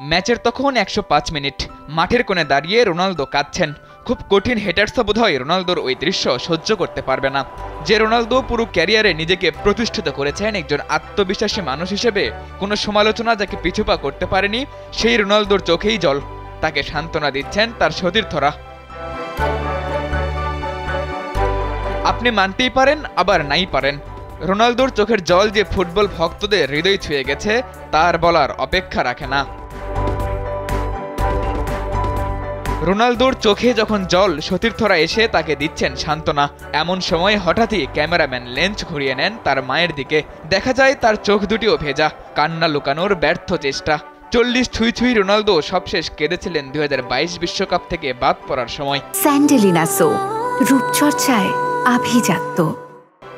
ম্যাচের তখন ১০৫ মিনিট। মাঠের কোণে দাঁড়িয়ে রোনালদো কাঁদছেন। খুব কঠিন হেটার্সও বোধহয় রোনালদোর ওই দৃশ্য সহ্য করতে পারবে না। যে রোনালদো পুরো ক্যারিয়ারে নিজেকে প্রতিষ্ঠিত করেছেন একজন আত্মবিশ্বাসী মানুষ হিসেবে, কোনো সমালোচনা যাকে পিছুপা করতে পারেনি, সেই রোনালদোর চোখেই জল। তাকে সান্ত্বনা দিচ্ছেন তার সতীর্থরা। আপনি মানতেই পারেন, আবার নাই পারেন, রোনালদোর চোখের জল যে ফুটবল ভক্তদের হৃদয় ছুঁয়ে গেছে তার বলার অপেক্ষা রাখে না। রোনালদোর চোখে যখন জল, সতীর্থরা এসে তাকে দিচ্ছেন সান্ত্বনা। এমন সময় হঠাৎই ক্যামেরাম্যান লেন্স ঘুরিয়ে নেন তার মায়ের দিকে। দেখা যায় তার চোখ দুটিও ভেজা, কান্না লুকানোর ব্যর্থ চেষ্টা। ৪০ ছুঁই ছুঁই রোনালদো সবশেষ কেঁদেছিলেন ২০২২ বিশ্বকাপ থেকে বাদ পড়ার সময়। স্যান্ডেলিনা সো, রূপচর্চায় আভিজাত্য।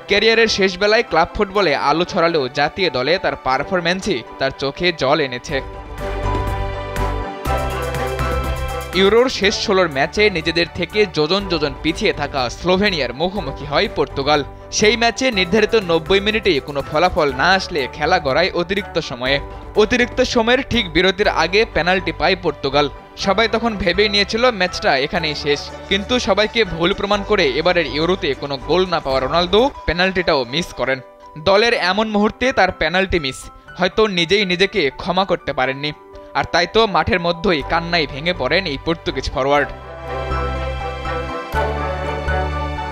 ক্যারিয়ারের শেষ বেলায় ক্লাব ফুটবলে আলো ছড়ালেও জাতীয় দলে তার পারফরম্যান্সই তার চোখে জল এনেছে। ইউরোর শেষ ১৬ ম্যাচে নিজেদের থেকে যোজন যোজন পিছিয়ে থাকা স্লোভেনিয়ার মুখোমুখি হয় পর্তুগাল। সেই ম্যাচে নির্ধারিত ৯০ মিনিটেই কোনো ফলাফল না আসলে খেলা গড়ায় অতিরিক্ত সময়ে। অতিরিক্ত সময়ের ঠিক বিরতির আগে পেনাল্টি পায় পর্তুগাল। সবাই তখন ভেবেই নিয়েছিল ম্যাচটা এখানেই শেষ, কিন্তু সবাইকে ভুল প্রমাণ করে এবারের ইউরোতে কোনো গোল না পাওয়া রোনালদো পেনাল্টিটাও মিস করেন। দলের এমন মুহূর্তে তার পেনাল্টি মিস, হয়তো নিজেই নিজেকে ক্ষমা করতে পারেননি। আর তাই তো মাঠের মধ্যেই কান্নায় ভেঙে পড়েন এই পর্তুগিজ ফরওয়ার্ড।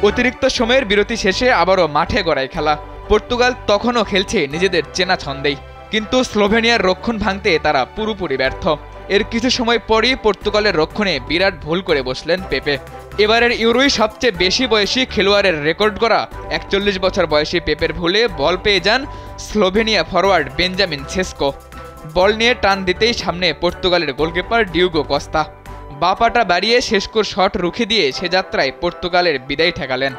অতিরিক্ত সময়ের বিরতি শেষে আবারও মাঠে গড়ায় খেলা। পর্তুগাল তখনও খেলছে নিজেদের চেনা ছন্দেই, কিন্তু স্লোভেনিয়ার রক্ষণ ভাঙতে তারা পুরোপুরি ব্যর্থ। এর কিছু সময় পরই পর্তুগালের রক্ষণে বিরাট ভুল করে বসলেন পেপে। এবারের ইউরোই সবচেয়ে বেশি বয়সী খেলোয়াড়ের রেকর্ড করা ৪১ বছর বয়সী পেপের ভুলে বল পেয়ে যান স্লোভেনিয়া ফরওয়ার্ড বেঞ্জামিন সেসকো। বল নিয়ে টান দিতেই সামনে পর্তুগালের গোলকিপার ডিউগো কস্তা। বাঁ পাটা বাড়িয়ে সেসকোর শট রুখে দিয়ে সে যাত্রায় পর্তুগালের বিদায় ঠেকালেন।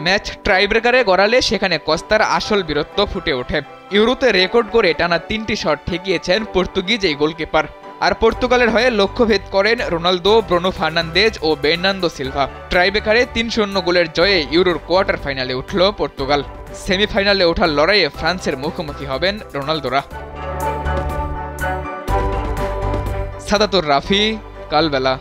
ম্যাচ টাইব্রেকারে গড়ালে সেখানে কস্তার আসল বীরত্ব ফুটে ওঠে। ইউরোতে রেকর্ড করে টানা ৩টি শট ঠেকিয়েছেন পর্তুগিজ এই গোলকিপার। আর পর্তুগালের হয়ে লক্ষ্যভেদ করেন রোনালদো, ব্রুনো ফার্নান্দেজ ও বের্নান্দো সিলভা। টাইব্রেকারে ৩-০ গোলের জয়ে ইউরোর কোয়ার্টার ফাইনালে উঠল পর্তুগাল। সেমিফাইনালে ওঠার লড়াইয়ে ফ্রান্সের মুখোমুখি হবেন রোনালদোরা। সাদাতুর রাফি, কালবেলা।